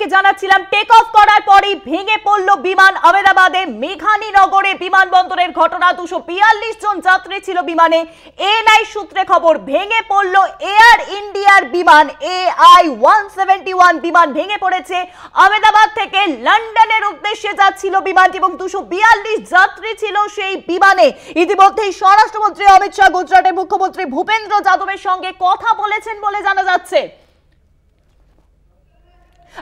আপনাদেরকে জানাচ্ছিলাম take off করার পরেই ভেঙে পড়ল বিমান। আহমেদাবাদে মেঘানীনগরে বিমানবন্দরের ঘটনা। 242 জন যাত্রী ছিল বিমানে। এএনআই সূত্রে খবর, ভেঙে পড়ল এয়ার ইন্ডিয়ার বিমান AI-171 বিমান ভেঙে পড়েছে। আহমেদাবাদ থেকে লন্ডনের উদ্দেশ্যে যাচ্ছিল বিমানটি এবং 242 যাত্রী ছিল সেই বিমানে। ইতিমধ্যেই স্বরাষ্ট্রমন্ত্রী অমিত শাহ গুজরাটের মুখ্যমন্ত্রী ভূপেন্দ্র যাদবের সঙ্গে কথা বলেছেন বলে জানা যাচ্ছে।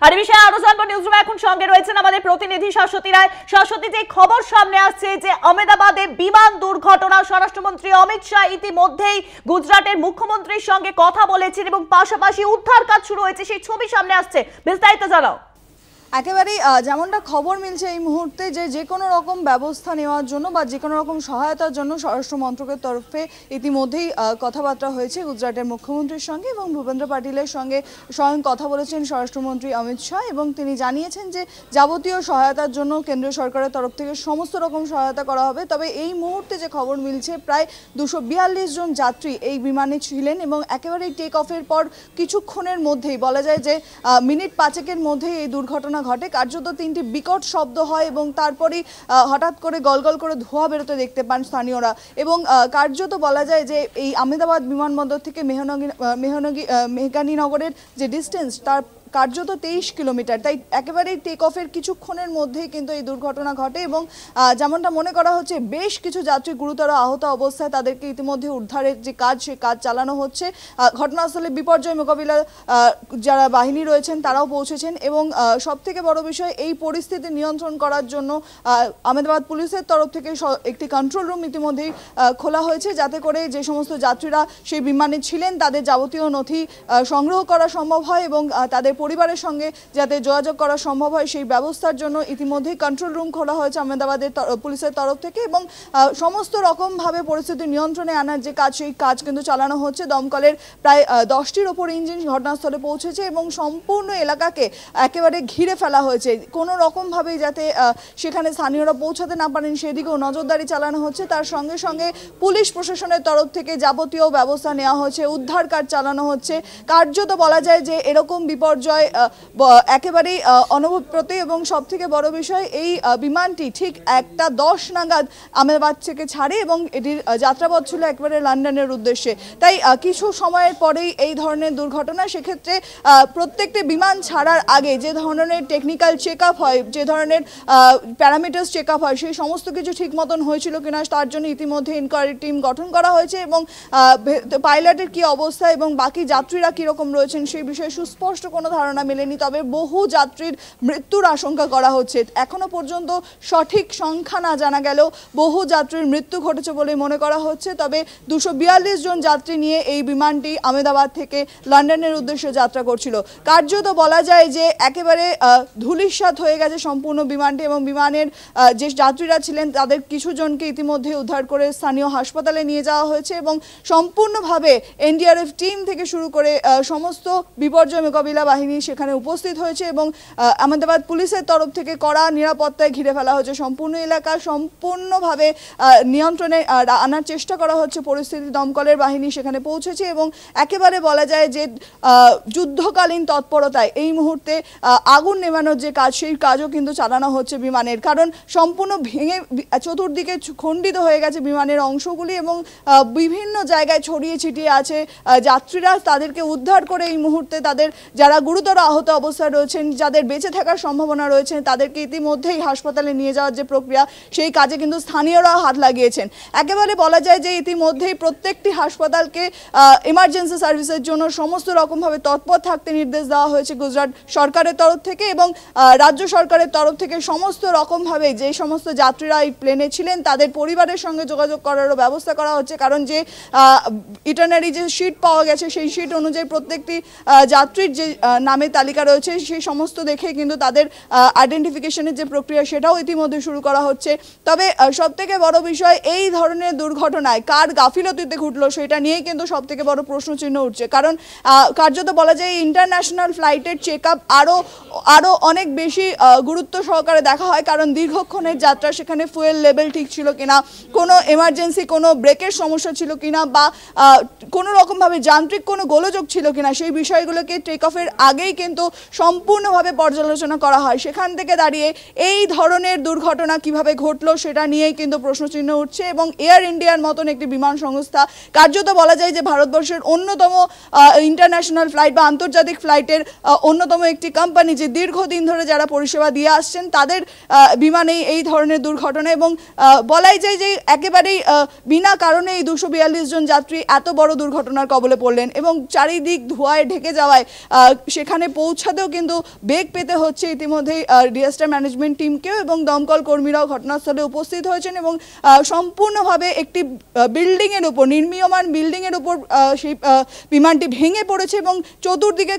আর এই বিষয়ে আরো জানবো, নিউজরুমে এখন সঙ্গে রয়েছেন আমাদের প্রতিনিধি শাশ্বতী রায়। শাশ্বতী, যে খবর সামনে আসছে যে আহমেদাবাদে বিমান দুর্ঘটনা, স্বরাষ্ট্রমন্ত্রী অমিত শাহ ইতিমধ্যেই গুজরাটের মুখ্যমন্ত্রীর সঙ্গে কথা বলেছেন এবং পাশাপাশি উদ্ধার কাজ শুরু হয়েছে, সেই ছবি সামনে আসছে, বিস্তারিত জানাও। একেবারেই যেমনটা খবর মিলছে এই মুহূর্তে যে কোনো রকম ব্যবস্থা নেওয়ার জন্য বা যে কোনো রকম সহায়তার জন্য স্বরাষ্ট্র মন্ত্রকের তরফে ইতিমধ্যেই কথাবার্তা হয়েছে গুজরাটের মুখ্যমন্ত্রীর সঙ্গে এবং ভূপেন্দ্র পাটিলের সঙ্গে স্বয়ং কথা বলেছেন স্বরাষ্ট্রমন্ত্রী অমিত শাহ এবং তিনি জানিয়েছেন যে যাবতীয় সহায়তার জন্য কেন্দ্রীয় সরকারের তরফ থেকে সমস্ত রকম সহায়তা করা হবে। তবে এই মুহূর্তে যে খবর মিলছে, প্রায় 242 জন যাত্রী এই বিমানে ছিলেন এবং একেবারেই টেক অফের পর কিছুক্ষণের মধ্যেই বলা যায় যে মিনিট 5-এর মধ্যেই এই দুর্ঘটনা ঘটে। কার্যত 3টি বিকট শব্দ হয় এবং তারপরেই হঠাৎ করে গলগল করে ধোঁয়া বেরোতে দেখতে পান স্থানীয়রা এবং কার্যত বলা যায় যে এই আহমেদাবাদ বিমানবন্দর থেকে মেঘানীনগরের যে ডিস্টেন্স তার কার্যত 23 কিলোমিটার। তাই একেবারেই টেক অফের কিছুক্ষণের মধ্যেই কিন্তু এই দুর্ঘটনা ঘটে এবং যেমনটা মনে করা হচ্ছে বেশ কিছু যাত্রী গুরুতর আহত অবস্থায়, তাদেরকে ইতিমধ্যে উদ্ধারের যে কাজ সেই কাজ চালানো হচ্ছে। ঘটনাস্থলে বিপর্যয় মোকাবিলা যারা বাহিনী রয়েছেন তারাও পৌঁছেছেন এবং সবথেকে বড় বিষয়, এই পরিস্থিতি নিয়ন্ত্রণ করার জন্য আহমেদাবাদ পুলিশের তরফ থেকে একটি কন্ট্রোল রুম ইতিমধ্যেই খোলা হয়েছে, যাতে করে যে সমস্ত যাত্রীরা সেই বিমানে ছিলেন তাদের যাবতীয় নথি সংগ্রহ করা সম্ভব হয় এবং তাদের পরিবারের সঙ্গে যাতে যোগাযোগ করা সম্ভব হয় সেই ব্যবস্থার জন্য ইতিমধ্যেই কন্ট্রোল রুম খোলা হয়েছে আহমেদাবাদের পুলিশের তরফ থেকে এবং সমস্ত রকমভাবে পরিস্থিতি নিয়ন্ত্রণে আনার যে কাজ সেই কাজ কিন্তু চালানো হচ্ছে। দমকলের প্রায় 10টির ওপর ইঞ্জিন ঘটনাস্থলে পৌঁছেছে এবং সম্পূর্ণ এলাকাকে একেবারে ঘিরে ফেলা হয়েছে। কোনো রকমভাবেই যাতে সেখানে স্থানীয়রা পৌঁছাতে না পারেন সেদিকেও নজরদারি চালানো হচ্ছে। তার সঙ্গে সঙ্গে পুলিশ প্রশাসনের তরফ থেকে যাবতীয় ব্যবস্থা নেওয়া হচ্ছে, উদ্ধার কাজ চালানো হচ্ছে। কার্যত বলা যায় যে এরকম বিপর্যয় একেবারেই অনুভূত এবং সব থেকে বড় বিষয়, এই বিমানটি ঠিক 1:10 নাগাদ আহমেদাবাদ থেকে ছাড়ে এবং এটির যাত্রাপথ ছিল একবারে লন্ডনের উদ্দেশ্যে। তাই কিছু সময়ের পরেই এই ধরনের দুর্ঘটনা। সেক্ষেত্রে প্রত্যেকটি বিমান ছাড়ার আগে যে ধরনের টেকনিক্যাল চেক আপ হয়, যে ধরনের প্যারামিটার্স চেক আপ হয়, সেই সমস্ত কিছু ঠিক মতন হয়েছিল কিনা তার জন্য ইতিমধ্যে ইনকোয়ারি টিম গঠন করা হয়েছে এবং পাইলটের কি অবস্থা এবং বাকি যাত্রীরা কীরকম রয়েছেন সেই বিষয়ে সুস্পষ্ট কোনো ধারণা মেলেনি। তবে বহু যাত্রীর মৃত্যুর আশঙ্কা করা হচ্ছে। এখনো পর্যন্ত সঠিক সংখ্যা না জানা গেলেও বহু যাত্রীর মৃত্যু ঘটেছে বলে মনে করা হচ্ছে। তবে 242 জন যাত্রী নিয়ে এই বিমানটি আহমেদাবাদ থেকে লন্ডনের উদ্দেশ্যে যাত্রা করছিল। কার্যত বলা যায় যে একেবারে ধূলিসাৎ হয়ে গেছে সম্পূর্ণ বিমানটি এবং বিমানের যে যাত্রীরা ছিলেন তাদের কিছু জনকে ইতিমধ্যে উদ্ধার করে স্থানীয় হাসপাতালে নিয়ে যাওয়া হয়েছে এবং সম্পূর্ণভাবে NDRF টিম থেকে শুরু করে সমস্ত বিপর্যয় মোকাবিলা বাহিনী সেখানে উপস্থিত হয়েছে এবং আহমেদাবাদ পুলিশের তরফ থেকে কড়া নিরাপত্তায় ঘিরে ফেলা হয়েছে। সম্পূর্ণ এলাকা সম্পূর্ণভাবে নিয়ন্ত্রণে আনার চেষ্টা করা হচ্ছে পরিস্থিতি। দমকলের বাহিনী সেখানে পৌঁছেছে এবং একেবারে বলা যায় যে যুদ্ধকালীন তৎপরতায় এই মুহূর্তে আগুন নেভানোর যে কাজ সেই কাজও কিন্তু চালানো হচ্ছে বিমানের, কারণ সম্পূর্ণ ভেঙে চতুর্দিকে খণ্ডিত হয়ে গেছে বিমানের অংশগুলি এবং বিভিন্ন জায়গায় ছড়িয়ে ছিটিয়ে আছে যাত্রীরা। তাদেরকে উদ্ধার করে এই মুহূর্তে তাদের যারা গুরুতর আহত অবস্থায় রয়েছেন, যাদের বেঁচে থাকার সম্ভাবনা রয়েছে, তাদেরকে ইতিমধ্যেই হাসপাতালে নিয়ে যাওয়ার যে প্রক্রিয়া সেই কাজে কিন্তু স্থানীয়রা হাত লাগিয়েছেন। একেবারে বলা যায় যে ইতিমধ্যেই প্রত্যেকটি হাসপাতালকে এমার্জেন্সি সার্ভিসের জন্য সমস্ত রকমভাবে তৎপর থাকতে নির্দেশ দেওয়া হয়েছে গুজরাট সরকারের তরফ থেকে এবং রাজ্য সরকারের তরফ থেকে সমস্ত রকমভাবে যে সমস্ত যাত্রীরা এই প্লেনে ছিলেন তাদের পরিবারের সঙ্গে যোগাযোগ করারও ব্যবস্থা করা হচ্ছে। কারণ যে ইটারনারি যে শিট পাওয়া গেছে সেই শিট অনুযায়ী প্রত্যেকটি যাত্রীর যে নামের তালিকা রয়েছে সেই সমস্ত দেখে কিন্তু তাদের আইডেন্টিফিকেশনের যে প্রক্রিয়া সেটাও ইতিমধ্যে শুরু করা হচ্ছে। তবে সবথেকে বড় বিষয়, এই ধরনের দুর্ঘটনায় কার গাফিলতিতে ঘটলো সেটা নিয়েই কিন্তু সবথেকে বড় প্রশ্নচিহ্ন উঠছে। কারণ কার্যত বলা যায় ইন্টারন্যাশনাল ফ্লাইটের চেক আপ আরও অনেক বেশি গুরুত্ব সহকারে দেখা হয়, কারণ দীর্ঘক্ষণের যাত্রা, সেখানে ফুয়েল লেভেল ঠিক ছিল কিনা, কোনো এমার্জেন্সি কোনো ব্রেকের সমস্যা ছিল কিনা বা কোনো রকমভাবে যান্ত্রিক কোনো গোলযোগ ছিল কিনা সেই বিষয়গুলোকে টেক অফের আগে আগেই কিন্তু সম্পূর্ণভাবে পর্যালোচনা করা হয়। সেখান থেকে দাঁড়িয়ে এই ধরনের দুর্ঘটনা কিভাবে ঘটলো সেটা নিয়েই কিন্তু প্রশ্নচিহ্ন উঠছে এবং এয়ার ইন্ডিয়ার মতন একটি বিমান সংস্থা, কার্যত বলা যায় যে ভারতবর্ষের অন্যতম ইন্টারন্যাশনাল ফ্লাইট বা আন্তর্জাতিক ফ্লাইটের অন্যতম একটি কোম্পানি, যে দীর্ঘদিন ধরে যারা পরিষেবা দিয়ে আসছেন তাদের বিমানেই এই ধরনের দুর্ঘটনা। এবং বলাই যায় যে একেবারেই বিনা কারণে এই 242 জন যাত্রী এত বড় দুর্ঘটনার কবলে পড়লেন এবং চারিদিক ধোঁয়ায় ঢেকে যাওয়ায় সেখানে পৌঁছাতেও কিন্তু বেগ পেতে হচ্ছে ইতিমধ্যেই ডিজাস্টার ম্যানেজমেন্ট টিমকেও, এবং দমকল কর্মীরাও ঘটনাস্থলে উপস্থিত হয়েছেন এবং সম্পূর্ণভাবে একটি বিল্ডিংয়ের উপর, নির্মীয়মান বিল্ডিংয়ের উপর সেই বিমানটি ভেঙে পড়েছে এবং চতুর্দিকে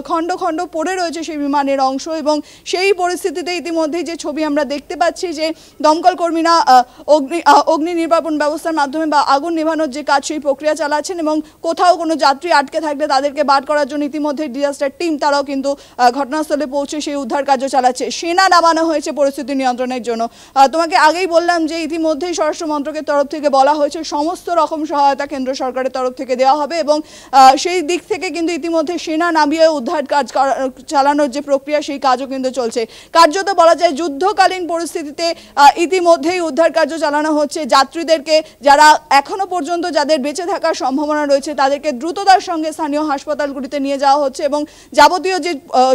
খণ্ড খণ্ড পড়ে রয়েছে সেই বিমানের অংশ। এবং সেই পরিস্থিতিতে ইতিমধ্যেই যে ছবি আমরা দেখতে পাচ্ছি যে দমকল কর্মীরা অগ্নি নির্বাপন ব্যবস্থার মাধ্যমে বা আগুন নেভানোর যে কাজ সেই প্রক্রিয়া চালাচ্ছেন এবং কোথাও কোনো যাত্রী আটকে থাকলে তাদেরকে বার করার জন্য ইতিমধ্যে ডিজাস্টার টিম তারাও কিন্তু ঘটনাস্থলে পৌঁছে সেই উদ্ধার কার্য চালাচ্ছে। সেনা নামানো হয়েছে পরিস্থিতি নিয়ন্ত্রণের জন্য। তোমাকে আগেই বললাম যে ইতিমধ্যেই স্বরাষ্ট্র মন্ত্রকের তরফ থেকে বলা হয়েছে সমস্ত রকম সহায়তা কেন্দ্র সরকারের তরফ থেকে দেওয়া হবে এবং সেই দিক থেকে কিন্তু ইতিমধ্যে সেনা নামিয়ে উদ্ধার কাজ চালানোর যে প্রক্রিয়া সেই কাজও কিন্তু চলছে। কার্যত বলা যায় যুদ্ধকালীন পরিস্থিতিতে ইতিমধ্যেই উদ্ধার কার্য চালানো হচ্ছে। যাত্রীদেরকে যারা এখনো পর্যন্ত যাদের বেঁচে থাকার সম্ভাবনা রয়েছে তাদেরকে দ্রুততার সঙ্গে স্থানীয় হাসপাতালগুলিতে নিয়ে যাওয়া হচ্ছে এবং যাবতীয় যে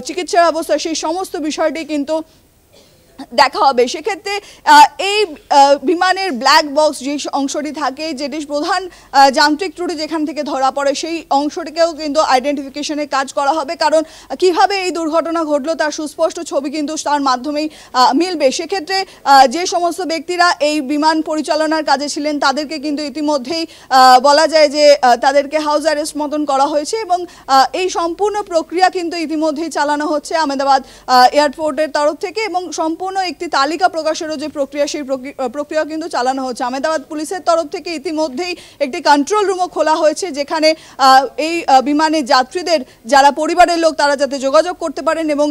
চিকিৎসা ব্যবস্থা সেই সমস্ত বিষয়টি কিন্তু দেখা হবে। সেক্ষেত্রে এই বিমানের ব্ল্যাক বক্স যে অংশটি থাকে, যেটি প্রধান যান্ত্রিক ত্রুটি যেখান থেকে ধরা পড়ে, সেই অংশটিকেও কিন্তু আইডেন্টিফিকেশনের কাজ করা হবে, কারণ কিভাবে এই দুর্ঘটনা ঘটলো তার সুস্পষ্ট ছবি কিন্তু তার মাধ্যমেই মিলবে। সেক্ষেত্রে যে সমস্ত ব্যক্তিরা এই বিমান পরিচালনার কাজে ছিলেন তাদেরকে কিন্তু ইতিমধ্যেই বলা যায় যে তাদেরকে হাউস অ্যারেস্ট মতন করা হয়েছে এবং এই সম্পূর্ণ প্রক্রিয়া কিন্তু ইতিমধ্যেই চালানো হচ্ছে আহমেদাবাদ এয়ারপোর্টের তরফ থেকে এবং সম্পূর্ণ একটি তালিকা প্রকাশেরও যে প্রক্রিয়া সেই প্রক্রিয়া কিন্তু চালানো হচ্ছে। আহমেদাবাদ পুলিশের তরফ থেকে ইতিমধ্যেই একটি কন্ট্রোল রুমও খোলা হয়েছে যেখানে এই বিমানের যাত্রীদের যারা পরিবারের লোক তারা যাতে যোগাযোগ করতে পারেন এবং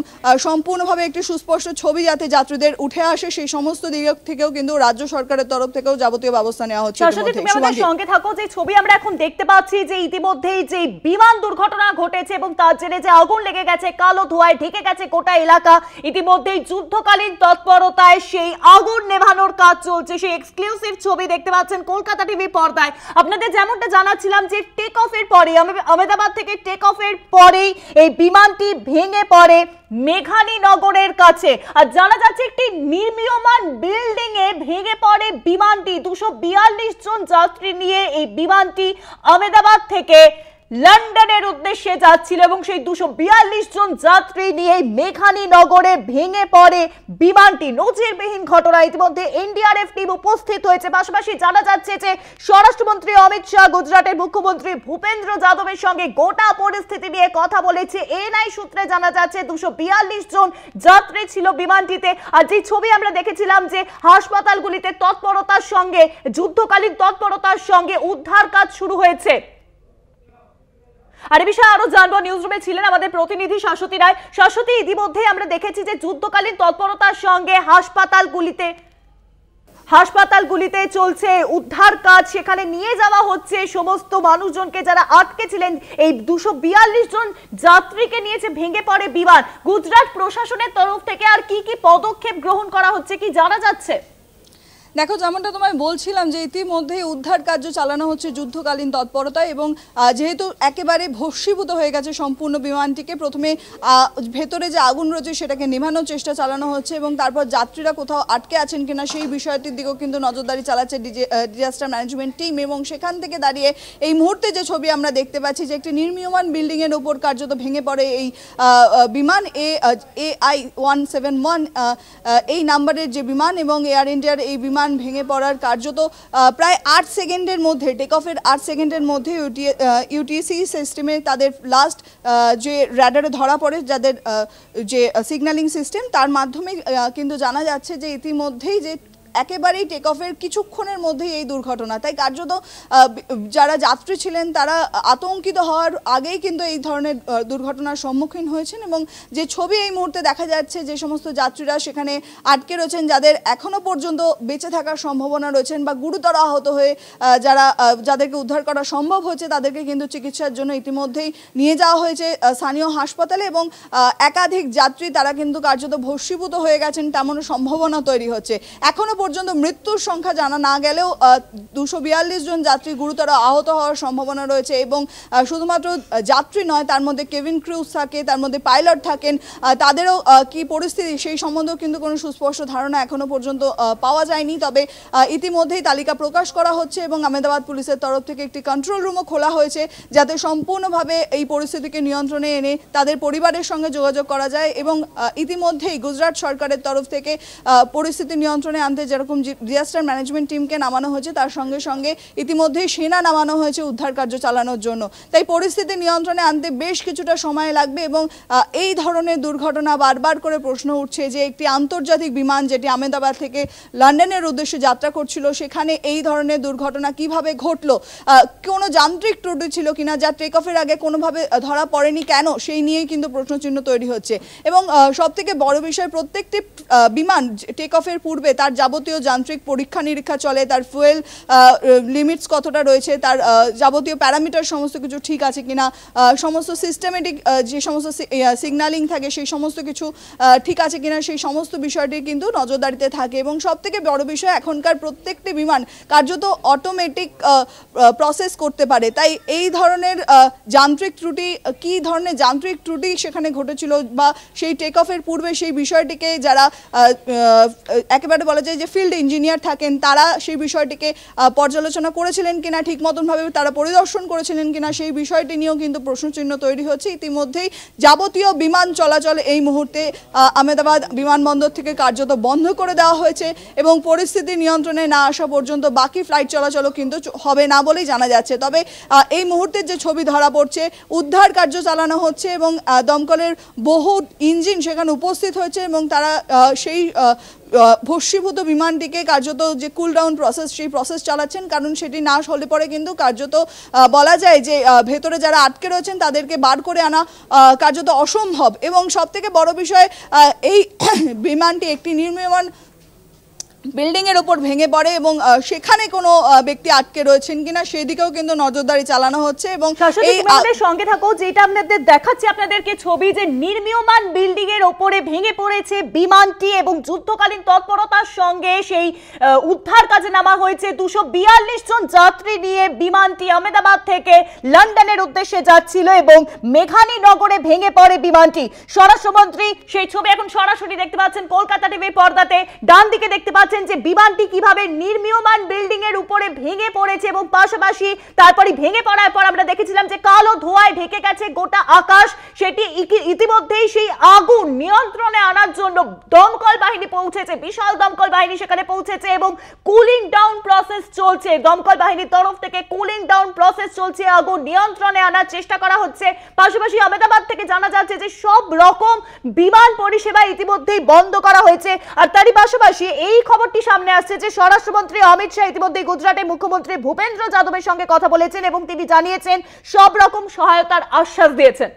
সম্পূর্ণভাবে একটি সুস্পষ্ট ছবি যাতে যাত্রীদের উঠে আসে সেই সমস্ত দিক থেকেও কিন্তু রাজ্য সরকারের তরফ থেকেও যাবতীয় ব্যবস্থা নেওয়া হচ্ছে। তুমি আমাদের সঙ্গে থাকো, যে ছবি আমরা এখন দেখতে পাচ্ছি যে ইতিমধ্যেই যে বিমান দুর্ঘটনা ঘটেছে এবং তার জেরে যে আগুন লেগে গেছে, কালো ধোঁয়ায় ঢেকে গেছে গোটা এলাকা, ইতিমধ্যেই যুদ্ধকালীন তৎপরতায় সেই আগুন নেভানোর কাজ চলছে। সেই এক্সক্লুসিভ ছবি দেখতে পাচ্ছেন কলকাতা টিভি পর্দায়। আপনাদের যেমনটা জানাচ্ছিলাম যে টেক অফের পরে, আহমেদাবাদ থেকে টেক অফের পরেই এই বিমানটি ভেঙে পড়ে মেঘানী নগরের কাছে। আর জানা যাচ্ছে একটি নির্মীয়মান বিল্ডিং এ ভেঙে পড়ে বিমানটি। 242 জন যাত্রী নিয়ে এই বিমানটি আহমেদাবাদ থেকে লন্ডনের উদ্দেশ্যে যাচ্ছিল এবং সেই 242 জন যাত্রী নিয়ে মেঘানী নগরে ভেঙে পড়ে বিমানটি। নজিরবিহীন ঘটনা। ইতিমধ্যে এনডিআরএফ টিম উপস্থিত হয়েছে। পাশাপাশি জানা যাচ্ছে যে স্বরাষ্ট্রমন্ত্রী অমিত শাহ গুজরাটের মুখ্যমন্ত্রী ভূপেন্দ্র যাদবের সঙ্গে গোটা পরিস্থিতি নিয়ে কথা বলেছে। এনআই সূত্রে জানা যাচ্ছে 242 জন যাত্রী ছিল বিমানটিতে। আর যে ছবি আমরা দেখেছিলাম যে হাসপাতালগুলিতে তৎপরতার সঙ্গে, যুদ্ধকালীন তৎপরতার সঙ্গে উদ্ধার কাজ শুরু হয়েছে। আর এই বিষয়ে আরো জানবো, নিউজ রুমে ছিলেন আমাদের প্রতিনিধি শাশ্বতী রায়। শাশ্বতী, ইতিমধ্যে আমরা দেখেছি যে যুদ্ধকালীন তৎপরতার সঙ্গে হাসপাতালগুলিতে চলছে উদ্ধার কাজ, সেখানে নিয়ে যাওয়া হচ্ছে সমস্ত মানুষজনকে যারা আটকে ছিলেন। এই 242 জন যাত্রীকে নিয়েছে ভেঙে পড়ে বিমান। গুজরাট প্রশাসনের তরফ থেকে আর কি কি পদক্ষেপ গ্রহণ করা হচ্ছে কি জানা যাচ্ছে? দেখো, যেমনটা তোমায় বলছিলাম যে ইতিমধ্যেই উদ্ধার কার্য চালানো হচ্ছে যুদ্ধকালীন তৎপরতায় এবং যেহেতু একেবারে ভস্মীভূত হয়ে গেছে সম্পূর্ণ বিমানটিকে, প্রথমে ভেতরে যে আগুন রয়েছে সেটাকে নেভানোর চেষ্টা চালানো হচ্ছে এবং তারপর যাত্রীরা কোথাও আটকে আছেন কিনা সেই বিষয়টির দিকেও কিন্তু নজরদারি চালাচ্ছে ডিজাস্টার ম্যানেজমেন্ট টিম। এবং সেখান থেকে দাঁড়িয়ে এই মুহূর্তে যে ছবি আমরা দেখতে পাচ্ছি যে একটি নির্মীয়মান বিল্ডিংয়ের উপর কার্যত ভেঙে পড়ে এই বিমান AI-171 এই নাম্বারের যে বিমান এবং এয়ার ইন্ডিয়ার এই বিমান ভেঙে পড়ার কার্যত প্রায় 8 সেকেন্ডের মধ্যে, টেক অফের 8 সেকেন্ডের মধ্যে ইউটিসি সিস্টেমে তাদের লাস্ট যে র্যাডারে ধরা পড়ে, যাদের যে সিগন্যালিং সিস্টেম, তার মাধ্যমে কিন্তু জানা যাচ্ছে যে ইতিমধ্যেই যে একেবারেই টেক অফের কিছুক্ষণের মধ্যেই এই দুর্ঘটনা। তাই কার্যত যারা যাত্রী ছিলেন তারা আতঙ্কিত হওয়ার আগেই কিন্তু এই ধরনের দুর্ঘটনার সম্মুখীন হয়েছেন। এবং যে ছবি এই মুহূর্তে দেখা যাচ্ছে, যে সমস্ত যাত্রীরা সেখানে আটকে রয়েছেন, যাদের এখনো পর্যন্ত বেঁচে থাকার সম্ভাবনা রয়েছেন বা গুরুতর আহত হয়ে যাদেরকে উদ্ধার করা সম্ভব হয়েছে, তাদেরকে কিন্তু চিকিৎসার জন্য ইতিমধ্যেই নিয়ে যাওয়া হয়েছে স্থানীয় হাসপাতালে। এবং একাধিক যাত্রী তারা কিন্তু কার্যত ভস্মীভূত হয়ে গেছেন তেমন সম্ভাবনা তৈরি হচ্ছে। এখনো পর্যন্ত মৃত্যুর সংখ্যা জানা না গেলেও 242 জন যাত্রী গুরুতর আহত হওয়ার সম্ভাবনা রয়েছে। এবং শুধুমাত্র যাত্রী নয়, তার মধ্যে কেবিন ক্রুজ থাকে, তার মধ্যে পাইলট থাকেন, তাদেরও কি পরিস্থিতি সেই সম্বন্ধেও কিন্তু কোনো সুস্পষ্ট ধারণা এখনো পর্যন্ত পাওয়া যায়নি। তবে ইতিমধ্যেই তালিকা প্রকাশ করা হচ্ছে এবং আহমেদাবাদ পুলিশের তরফ থেকে একটি কন্ট্রোল রুমও খোলা হয়েছে, যাতে সম্পূর্ণভাবে এই পরিস্থিতিকে নিয়ন্ত্রণে এনে তাদের পরিবারের সঙ্গে যোগাযোগ করা যায়। এবং ইতিমধ্যেই গুজরাট সরকারের তরফ থেকে পরিস্থিতি নিয়ন্ত্রণে আনতে যেরকম ডিজাস্টার ম্যানেজমেন্ট টিমকে নামানো হয়েছে, তার সঙ্গে সঙ্গে ইতিমধ্যেই সেনা নামানো হয়েছে উদ্ধার কার্য চালানোর জন্য। তাই পরিস্থিতি নিয়ন্ত্রণে আনতে বেশ কিছুটা সময় লাগবে। এবং এই ধরনের দুর্ঘটনা বারবার করে প্রশ্ন উঠছে যে একটি আন্তর্জাতিক বিমান যেটি আহমেদাবাদ থেকে লন্ডনের উদ্দেশ্যে যাত্রা করছিল, সেখানে এই ধরনের দুর্ঘটনা কিভাবে ঘটলো, কোনো যান্ত্রিক ত্রুটি ছিল কিনা, যা টেক অফের আগে কোনোভাবে ধরা পড়েনি কেন, সেই নিয়েই কিন্তু প্রশ্নচিহ্ন তৈরি হচ্ছে। এবং সবথেকে বড় বিষয়, প্রত্যেকটি বিমান টেক অফের পূর্বে তার যাবতীয় যান্ত্রিক পরীক্ষা নিরীক্ষা চলে, তার ফুয়েল লিমিটস কতটা রয়েছে, তার যাবতীয় প্যারামিটার সমস্ত কিছু ঠিক আছে কিনা, সমস্ত সিস্টেমেটিক যে সমস্ত সিগন্যালিং থাকে সেই সমস্ত কিছু ঠিক আছে কিনা, সেই সমস্ত বিষয়টি কিন্তু নজরদারিতে থাকে। এবং সবথেকে বড় বিষয়, এখনকার প্রত্যেকটি বিমান কার্যত অটোমেটিক প্রসেস করতে পারে। তাই এই ধরনের যান্ত্রিক ত্রুটি, কি ধরনের যান্ত্রিক ত্রুটি সেখানে ঘটেছিল বা সেই টেক অফের পূর্বে সেই বিষয়টিকে যারা একেবারে বলা যায় যে ফিল্ড ইঞ্জিনিয়ার থাকেন, তারা সেই বিষয়টিকে পর্যালোচনা করেছিলেন কিনা, ঠিক মতনভাবে তারা পরিদর্শন করেছিলেন কিনা, সেই বিষয়টি নিয়েও কিন্তু প্রশ্নচিহ্ন তৈরি হচ্ছে। ইতিমধ্যেই যাবতীয় বিমান চলাচল এই মুহূর্তে আহমেদাবাদ বিমানবন্দর থেকে কার্যত বন্ধ করে দেওয়া হয়েছে এবং পরিস্থিতি নিয়ন্ত্রণে না আসা পর্যন্ত বাকি ফ্লাইট চলাচলও কিন্তু হবে না বলেই জানা যাচ্ছে। তবে এই মুহূর্তের যে ছবি ধরা পড়ছে, উদ্ধার কার্য চালানো হচ্ছে এবং দমকলের বহু ইঞ্জিন সেখানে উপস্থিত হয়েছে এবং তারা সেই ভস্মীভূত বিমানটিকে কার্যত যে কুল ডাউন প্রসেস, সেই প্রসেস চালাচ্ছেন। কারণ সেটি না হলে পরে কিন্তু কার্যত বলা যায় যে ভেতরে যারা আটকে রয়েছেন তাদেরকে বার করে আনা কার্যত অসম্ভব। এবং সবথেকে বড় বিষয়, এই বিমানটি একটি নির্মীয়মান বিল্ডিং এর উপর ভেঙে পড়ে এবং সেখানে কোনো ব্যক্তি আটকে রয়েছেন কিনা সেদিকেও কিন্তু নজরদারি চালানো হচ্ছে। এবং এই আমাদের সঙ্গে থাকো, যেটা আপনাদের দেখাচ্ছি আপনাদেরকে ছবি, যে নির্মীয়মান বিল্ডিং এর উপরে ভেঙে পড়েছে বিমানটি এবং যুদ্ধকালীন তৎপরতার সঙ্গে সেই উদ্ধার কাজে নামা হয়েছে। 242 জন যাত্রী নিয়ে বিমানটি আহমেদাবাদ থেকে লন্ডনের উদ্দেশ্যে যাচ্ছিল এবং মেঘানী নগরে ভেঙে পড়ে বিমানটি। স্বরাষ্ট্রমন্ত্রী সেই ছবি এখন সরাসরি দেখতে পাচ্ছেন কলকাতা টিভির পর্দাতে। ডান দিকে দেখতে পাচ্ছেন যে বিমানটি কিভাবে নির্মীয়মান বিল্ডিং এর উপরে ভেঙে পড়েছে এবং পাশাপাশি তারপরে ভেঙে পড়ার পর আমরা দেখেছিলাম যে কালো ধোঁয়ায় ঢেকে গেছে গোটা আকাশ। সেটি ইতিমধ্যেই সেই আগুন নিয়ন্ত্রণে আনার জন্য দমকল বাহিনী পৌঁছেছে, বিশাল দমকল বাহিনী সেখানে পৌঁছেছে এবং কুলিং ডাউন প্রসেস চলছে। দমকল বাহিনীর তরফ থেকে কুলিং ডাউন প্রসেস চলছে, আগুন নিয়ন্ত্রণে আনার চেষ্টা করা হচ্ছে। পাশাপাশি আহমেদাবাদ থেকে জানা যাচ্ছে যে সব রকম বিমান পরিষেবা ইতিমধ্যেই বন্ধ করা হয়েছে। আর তারই পাশাপাশি এই খবরটি সামনে আসছে যে স্বরাষ্ট্রমন্ত্রী অমিত শাহ ইতিমধ্যে গুজরাটের মুখ্যমন্ত্রী ভূপেন্দ্র যাদবের সঙ্গে কথা বলেছেন এবং তিনি জানিয়েছেন সব রকম সহায়তার আশ্বাস দিয়েছেন।